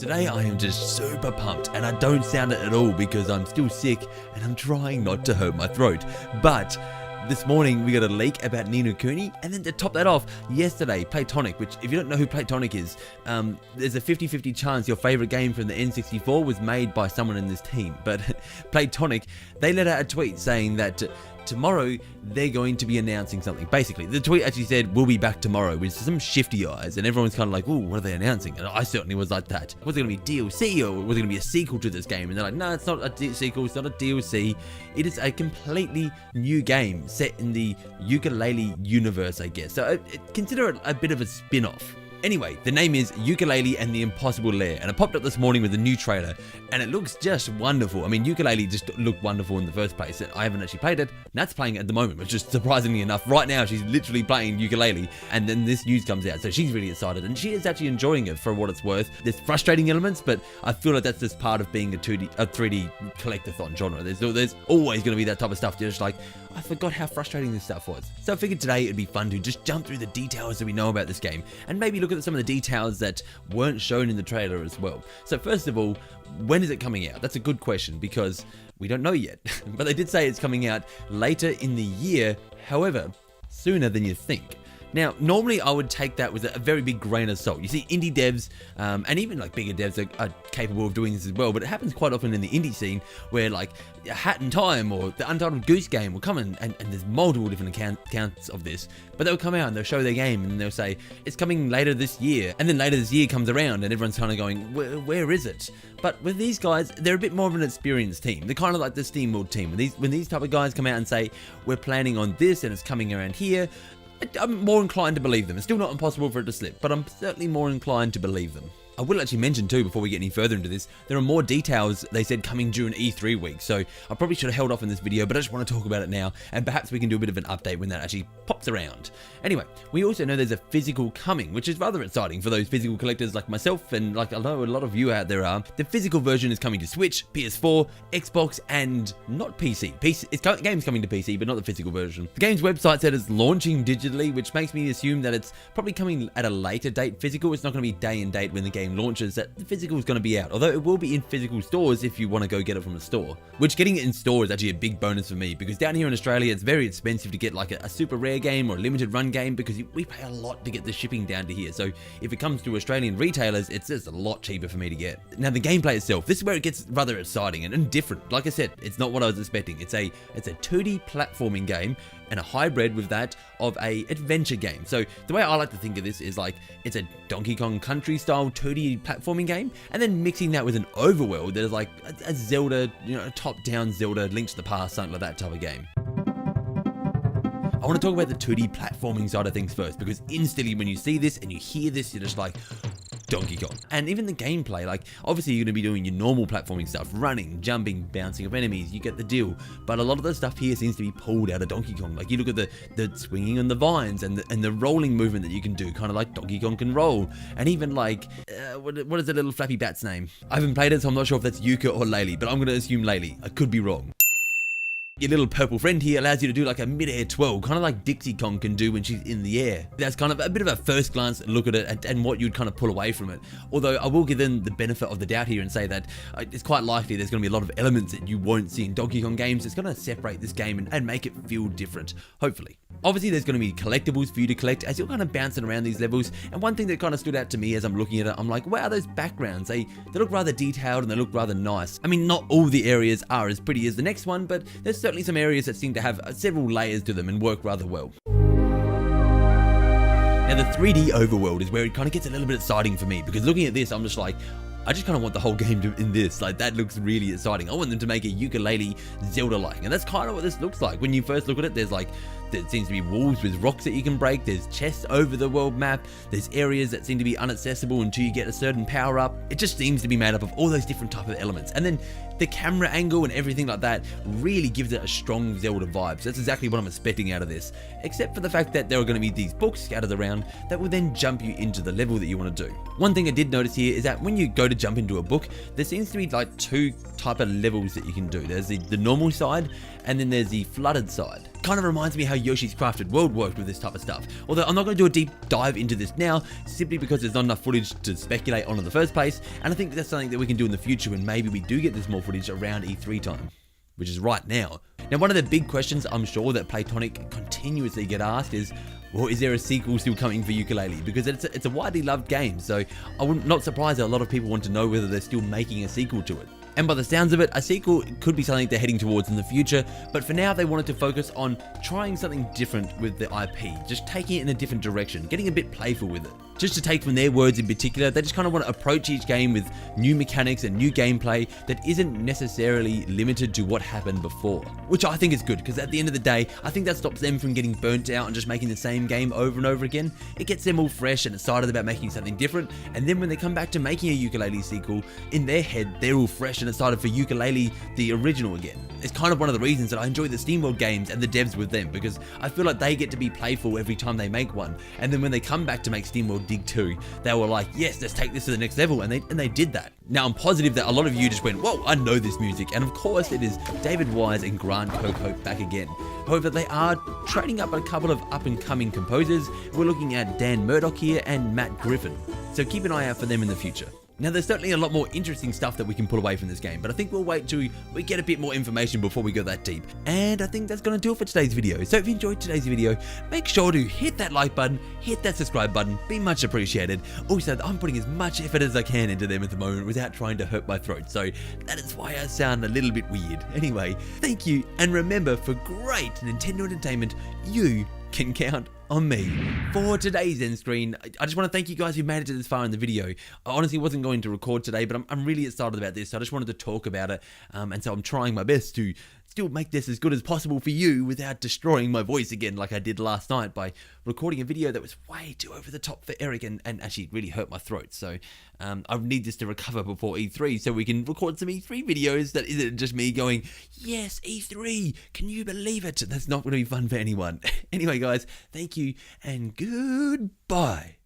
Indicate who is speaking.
Speaker 1: Today I am just super pumped, and I don't sound it at all because I'm still sick and I'm trying not to hurt my throat. But this morning we got a leak about Ni no Kuni, and then to top that off, yesterday Platonic, which if you don't know who Platonic is, there's a 50-50 chance your favorite game from the N64 was made by someone in this team. But Platonic, they let out a tweet saying that tomorrow they're going to be announcing something. Basically, the tweet actually said, "We'll be back tomorrow," with some shifty eyes, and everyone's kind of like, "Ooh, what are they announcing?" And I certainly was like that. Was it going to be DLC, or was it going to be a sequel to this game? And they're like, "No, it's not a sequel, it's not a DLC. It is a completely new game set in the Yooka Laylee universe, I guess. So consider it a bit of a spin-off." Anyway, the name is Yooka Laylee and the Impossible Lair, and it popped up this morning with a new trailer, and it looks just wonderful. I mean, Yooka Laylee just looked wonderful in the first place. I haven't actually played it. Nat's playing it at the moment, which is surprisingly enough. Right now, she's literally playing Yooka Laylee, and then this news comes out, so she's really excited, and she is actually enjoying it for what it's worth. There's frustrating elements, but I feel like that's just part of being a 3D collectathon genre. There's always going to be that type of stuff. You're just like, I forgot how frustrating this stuff was. So I figured today it'd be fun to just jump through the details that we know about this game, and maybe look at some of the details that weren't shown in the trailer as well. So first of all, when is it coming out? That's a good question because we don't know yet. But they did say it's coming out later in the year, however, sooner than you think. Now, normally I would take that with a very big grain of salt. You see, indie devs, and even like bigger devs are capable of doing this as well, but it happens quite often in the indie scene where like Hat in Time or the Untitled Goose Game will come in, and there's multiple different accounts of this, but they'll come out and they'll show their game and they'll say, it's coming later this year, and then later this year comes around and everyone's kind of going, where is it? But with these guys, they're a bit more of an experienced team. They're kind of like the SteamWorld team. When these type of guys come out and say, we're planning on this and it's coming around here, I'm more inclined to believe them. It's still not impossible for it to slip, but I'm certainly more inclined to believe them. I will actually mention too, before we get any further into this, there are more details they said coming during E3 week, so I probably should have held off in this video, but I just want to talk about it now, and perhaps we can do a bit of an update when that actually pops around. Anyway, we also know there's a physical coming, which is rather exciting for those physical collectors like myself, and like I know a lot of you out there are. The physical version is coming to Switch, PS4, Xbox, and not PC. The game's coming to PC, but not the physical version. The game's website said it's launching digitally, which makes me assume that it's probably coming at a later date physical. It's not going to be day and date when the game launches that the physical is going to be out, although it will be in physical stores if you want to go get it from a store, which getting it in store is actually a big bonus for me, because down here in Australia it's very expensive to get like a super rare game or a limited run game, because we pay a lot to get the shipping down to here. So if it comes to Australian retailers, it's just a lot cheaper for me to get. Now the gameplay itself, this is where it gets rather exciting and different. Like I said, it's not what I was expecting. It's a 2D platforming game and a hybrid with that of a adventure game. So the way I like to think of this is like it's a Donkey Kong Country style 2D platforming game, and then mixing that with an overworld that is like a Zelda, a top-down Zelda, Link to the Past, something like that type of game. I want to talk about the 2D platforming side of things first, because instantly when you see this and you hear this, you're just like, Donkey Kong. And even the gameplay, like obviously you're going to be doing your normal platforming stuff, running, jumping, bouncing off enemies, you get the deal, but a lot of the stuff here seems to be pulled out of Donkey Kong. Like you look at the swinging on the vines and the rolling movement that you can do, kind of like Donkey Kong can roll, and even like what is the little flappy bat's name? I haven't played it, so I'm not sure if that's Yooka or Laylee, but I'm going to assume Laylee. I could be wrong. Your little purple friend here allows you to do like a mid-air twirl, kind of like Dixie Kong can do when she's in the air. That's kind of a bit of a first glance look at it and what you'd kind of pull away from it. Although I will give them the benefit of the doubt here and say that it's quite likely there's going to be a lot of elements that you won't see in Donkey Kong games. It's going to separate this game and make it feel different, hopefully. Obviously there's going to be collectibles for you to collect as you're kind of bouncing around these levels, and one thing that kind of stood out to me as I'm looking at it, I'm like, wow, those backgrounds, they look rather detailed and they look rather nice. I mean, not all the areas are as pretty as the next one, but there's certainly some areas that seem to have several layers to them and work rather well. Now the 3D overworld is where it kind of gets a little bit exciting for me, because looking at this I'm just like, I just kind of want the whole game in this. Like, that looks really exciting. I want them to make a Yooka Laylee Zelda-like, and that's kind of what this looks like. When you first look at it, there seems to be walls with rocks that you can break, there's chests over the world map, there's areas that seem to be inaccessible until you get a certain power up. It just seems to be made up of all those different type of elements, and then the camera angle and everything like that really gives it a strong Zelda vibe. So that's exactly what I'm expecting out of this, except for the fact that there are going to be these books scattered around that will then jump you into the level that you want to do. One thing I did notice here is that when you go to jump into a book, there seems to be like two type of levels that you can do. There's the normal side, and then there's the flooded side. kind of reminds me how Yoshi's Crafted World worked with this type of stuff. Although I'm not going to do a deep dive into this now, simply because there's not enough footage to speculate on in the first place, and I think that's something that we can do in the future when maybe we do get this more footage around E3 time, which is right now. Now, one of the big questions I'm sure that Platonic continuously get asked is, well, is there a sequel still coming for Yooka Laylee? Because it's a widely loved game, so I'm not surprised that a lot of people want to know whether they're still making a sequel to it. And by the sounds of it, a sequel could be something they're heading towards in the future, but for now they wanted to focus on trying something different with the IP, just taking it in a different direction, getting a bit playful with it. Just to take from their words in particular, they just kind of want to approach each game with new mechanics and new gameplay that isn't necessarily limited to what happened before. Which I think is good, because at the end of the day, I think that stops them from getting burnt out and just making the same game over and over again. It gets them all fresh and excited about making something different, and then when they come back to making a Yooka Laylee sequel, in their head, they're all fresh and excited for Yooka Laylee, the original again. It's kind of one of the reasons that I enjoy the SteamWorld games and the devs with them, because I feel like they get to be playful every time they make one, and then when they come back to make SteamWorld Dig 2, they were like, yes, let's take this to the next level, and they did that. Now, I'm positive that a lot of you just went, whoa, I know this music, and of course it is David Wise and Grant Coco back again. However, they are trading up a couple of up-and-coming composers. We're looking at Dan Murdoch here and Matt Griffin, so keep an eye out for them in the future. Now, there's certainly a lot more interesting stuff that we can pull away from this game, but I think we'll wait till we get a bit more information before we go that deep. And I think that's going to do it for today's video. So if you enjoyed today's video, make sure to hit that like button, hit that subscribe button, be much appreciated. Also, I'm putting as much effort as I can into them at the moment without trying to hurt my throat, so that is why I sound a little bit weird. Anyway, thank you, and remember, for great Nintendo entertainment, you can count on me. For today's end screen, I just want to thank you guys who made it to this far in the video. I honestly wasn't going to record today, but I'm really excited about this, so I just wanted to talk about it, and so I'm trying my best to still make this as good as possible for you without destroying my voice again like I did last night by recording a video that was way too over the top for Eric and actually really hurt my throat. So I need this to recover before E3 so we can record some E3 videos that isn't just me going, yes, E3, can you believe it? That's not going to be fun for anyone. Anyway, guys, thank you and goodbye.